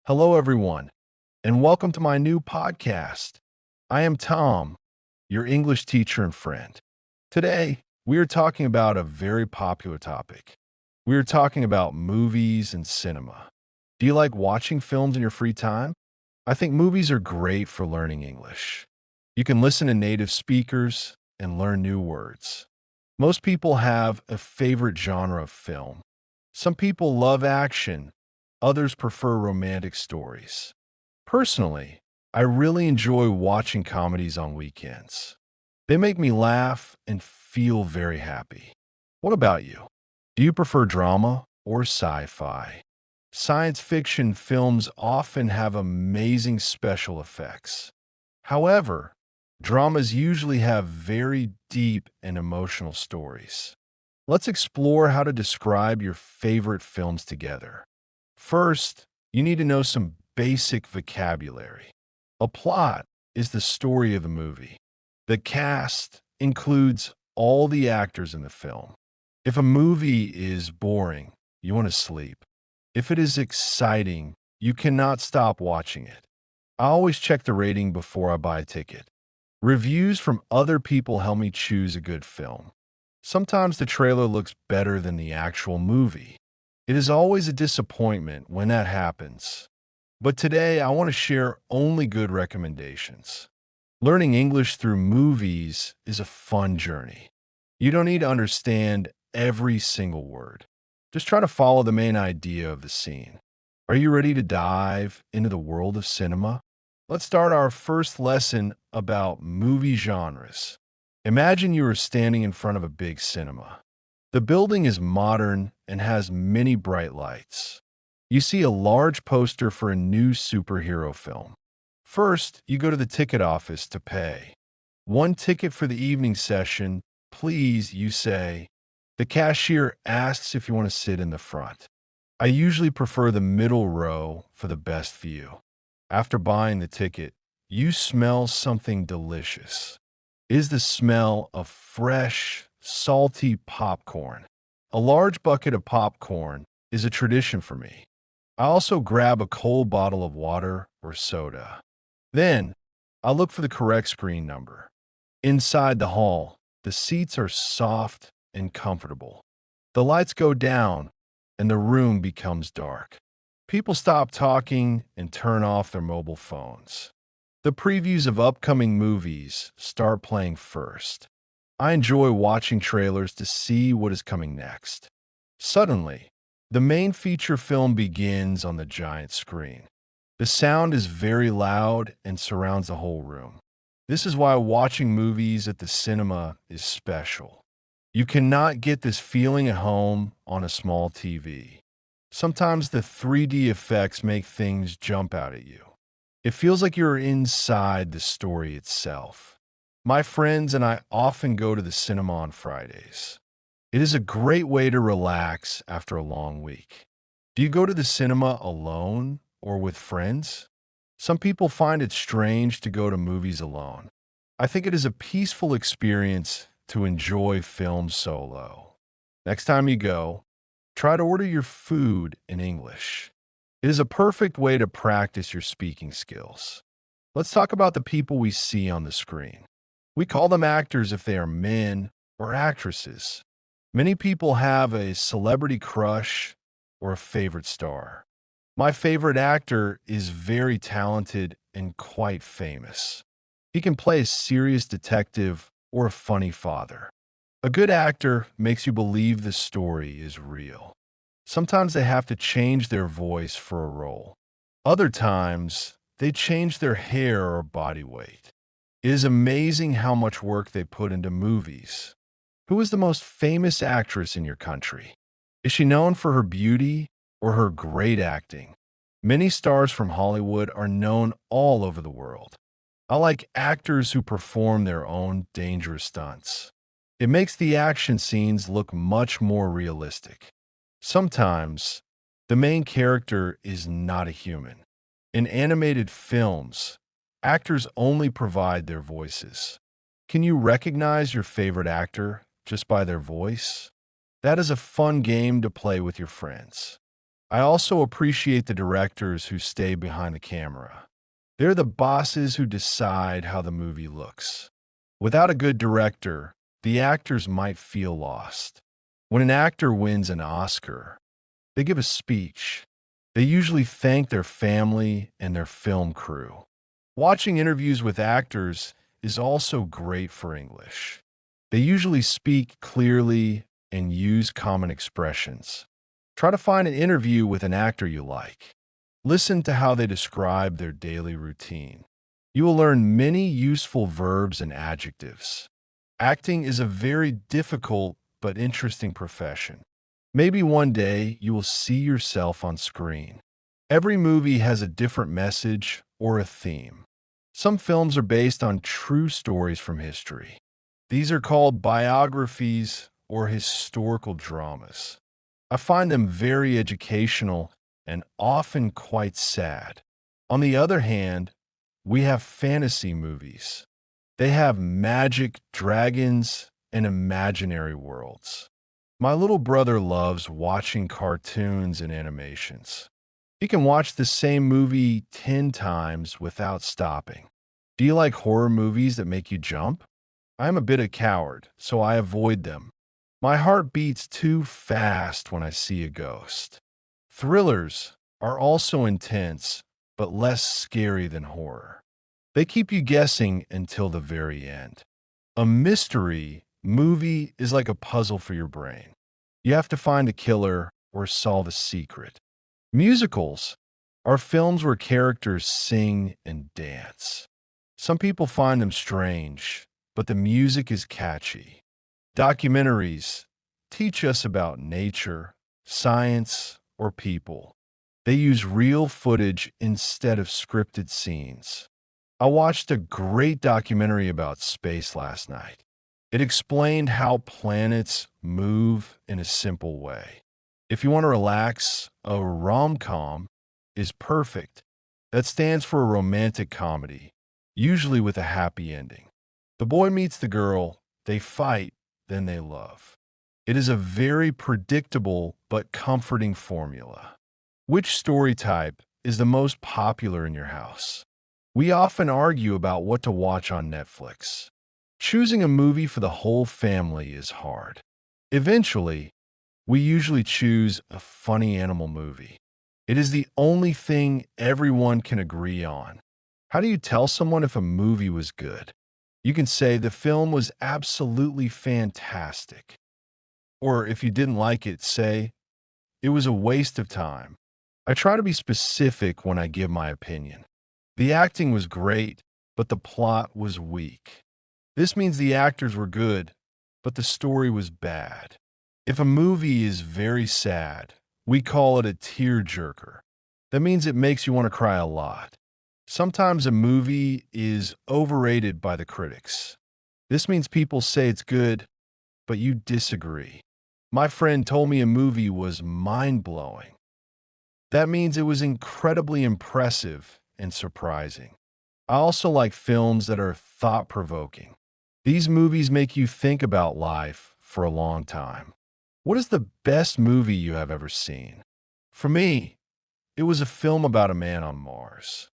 Hello, everyone, and welcome to my new podcast. I am Tom, your English teacher and friend. Today, we are talking about a very popular topic. We are talking about movies and cinema. Do you like watching films in your free time? I think movies are great for learning English. You can listen to native speakers and learn new words. Most people have a favorite genre of film. Some people love action, others prefer romantic stories. Personally, I really enjoy watching comedies on weekends. They make me laugh and feel very happy. What about you? Do you prefer drama or sci-fi? Science fiction films often have amazing special effects. However, dramas usually have very deep and emotional stories. Let's explore how to describe your favorite films together. First, you need to know some basic vocabulary. A plot is the story of the movie. The cast includes all the actors in the film. If a movie is boring, you want to sleep. If it is exciting, you cannot stop watching it. I always check the rating before I buy a ticket. Reviews from other people help me choose a good film. Sometimes the trailer looks better than the actual movie. It is always a disappointment when that happens. But today, I want to share only good recommendations. Learning English through movies is a fun journey. You don't need to understand every single word. Just try to follow the main idea of the scene. Are you ready to dive into the world of cinema? Let's start our first lesson about movie genres. Imagine you are standing in front of a big cinema. The building is modern and has many bright lights. You see a large poster for a new superhero film. First, you go to the ticket office to pay. One ticket for the evening session, please, you say. The cashier asks if you want to sit in the front. I usually prefer the middle row for the best view. After buying the ticket, you smell something delicious. It is the smell of fresh, salty popcorn. A large bucket of popcorn is a tradition for me. I also grab a cold bottle of water or soda. Then, I look for the correct screen number. Inside the hall, the seats are soft and comfortable. The lights go down, and the room becomes dark. People stop talking and turn off their mobile phones. The previews of upcoming movies start playing first. I enjoy watching trailers to see what is coming next. Suddenly, the main feature film begins on the giant screen. The sound is very loud and surrounds the whole room. This is why watching movies at the cinema is special. You cannot get this feeling at home on a small TV. Sometimes the 3D effects make things jump out at you. It feels like you're inside the story itself. My friends and I often go to the cinema on Fridays. It is a great way to relax after a long week. Do you go to the cinema alone or with friends? Some people find it strange to go to movies alone. I think it is a peaceful experience to enjoy films solo. Next time you go, try to order your food in English. It is a perfect way to practice your speaking skills. Let's talk about the people we see on the screen. We call them actors if they are men or actresses. Many people have a celebrity crush or a favorite star. My favorite actor is very talented and quite famous. He can play a serious detective or a funny father. A good actor makes you believe the story is real. Sometimes they have to change their voice for a role. Other times, they change their hair or body weight. It is amazing how much work they put into movies. Who is the most famous actress in your country? Is she known for her beauty or her great acting? Many stars from Hollywood are known all over the world. I like actors who perform their own dangerous stunts. It makes the action scenes look much more realistic. Sometimes, the main character is not a human. In animated films, actors only provide their voices. Can you recognize your favorite actor just by their voice? That is a fun game to play with your friends. I also appreciate the directors who stay behind the camera. They're the bosses who decide how the movie looks. Without a good director, the actors might feel lost. When an actor wins an Oscar, they give a speech. They usually thank their family and their film crew. Watching interviews with actors is also great for English. They usually speak clearly and use common expressions. Try to find an interview with an actor you like. Listen to how they describe their daily routine. You will learn many useful verbs and adjectives. Acting is a very difficult but interesting profession. Maybe one day you will see yourself on screen. Every movie has a different message or a theme. Some films are based on true stories from history. These are called biographies or historical dramas. I find them very educational and often quite sad. On the other hand, we have fantasy movies. They have magic, dragons, and imaginary worlds. My little brother loves watching cartoons and animations. He can watch the same movie 10 times without stopping. Do you like horror movies that make you jump? I am a bit of a coward, so I avoid them. My heart beats too fast when I see a ghost. Thrillers are also intense, but less scary than horror. They keep you guessing until the very end. A mystery movie is like a puzzle for your brain. You have to find a killer or solve a secret. Musicals are films where characters sing and dance. Some people find them strange, but the music is catchy. Documentaries teach us about nature, science, or people. They use real footage instead of scripted scenes. I watched a great documentary about space last night. It explained how planets move in a simple way. If you want to relax, a rom-com is perfect. That stands for a romantic comedy, usually with a happy ending. The boy meets the girl, they fight, then they love. It is a very predictable but comforting formula. Which story type is the most popular in your house? We often argue about what to watch on Netflix. Choosing a movie for the whole family is hard. Eventually, we usually choose a funny animal movie. It is the only thing everyone can agree on. How do you tell someone if a movie was good? You can say the film was absolutely fantastic. Or if you didn't like it, say, it was a waste of time. I try to be specific when I give my opinion. The acting was great, but the plot was weak. This means the actors were good, but the story was bad. If a movie is very sad, we call it a tearjerker. That means it makes you want to cry a lot. Sometimes a movie is overrated by the critics. This means people say it's good, but you disagree. My friend told me a movie was mind-blowing. That means it was incredibly impressive and surprising. I also like films that are thought-provoking. These movies make you think about life for a long time. What is the best movie you have ever seen? For me, it was a film about a man on Mars.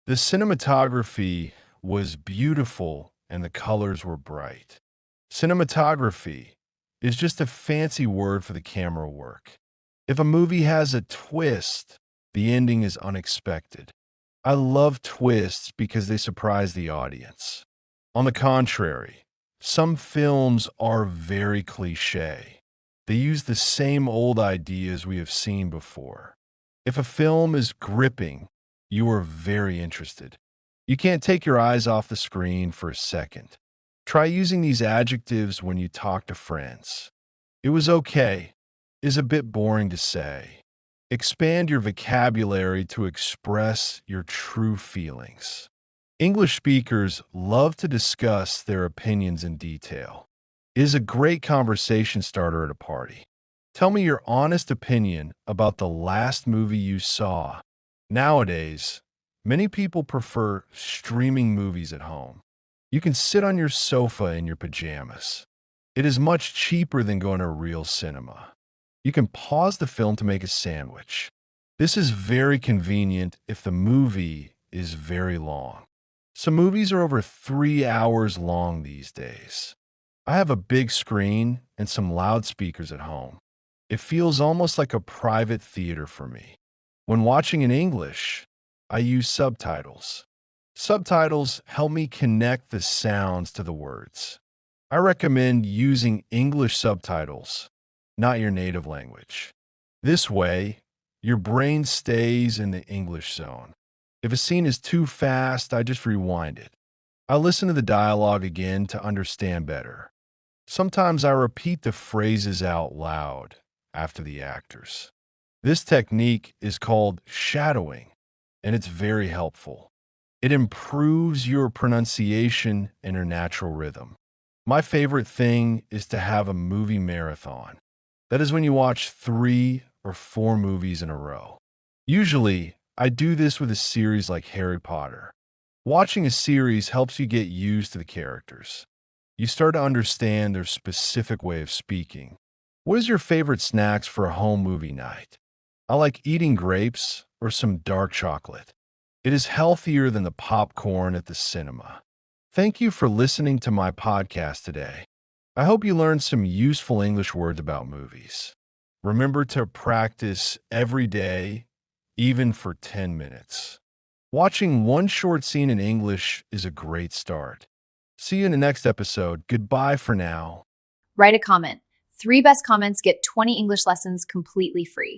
The cinematography was beautiful and the colors were bright. Cinematography is just a fancy word for the camera work. If a movie has a twist, the ending is unexpected. I love twists because they surprise the audience. On the contrary, some films are very cliché. They use the same old ideas we have seen before. If a film is gripping, you are very interested. You can't take your eyes off the screen for a second. Try using these adjectives when you talk to friends. It was okay is a bit boring to say. Expand your vocabulary to express your true feelings. English speakers love to discuss their opinions in detail. It is a great conversation starter at a party. Tell me your honest opinion about the last movie you saw. Nowadays, many people prefer streaming movies at home. You can sit on your sofa in your pajamas. It is much cheaper than going to real cinema. You can pause the film to make a sandwich. This is very convenient if the movie is very long. Some movies are over 3 hours long these days. I have a big screen and some loudspeakers at home. It feels almost like a private theater for me. When watching in English, I use subtitles. Subtitles help me connect the sounds to the words. I recommend using English subtitles, not your native language. This way, your brain stays in the English zone. If a scene is too fast, I just rewind it. I listen to the dialogue again to understand better. Sometimes I repeat the phrases out loud after the actors. This technique is called shadowing, and it's very helpful. It improves your pronunciation and your natural rhythm. My favorite thing is to have a movie marathon. That is when you watch 3 or 4 movies in a row. Usually, I do this with a series like Harry Potter. Watching a series helps you get used to the characters. You start to understand their specific way of speaking. What is your favorite snacks for a home movie night? I like eating grapes or some dark chocolate. It is healthier than the popcorn at the cinema. Thank you for listening to my podcast today. I hope you learned some useful English words about movies. Remember to practice every day, even for 10 minutes. Watching one short scene in English is a great start. See you in the next episode. Goodbye for now. Write a comment. 3 best comments get 20 English lessons completely free.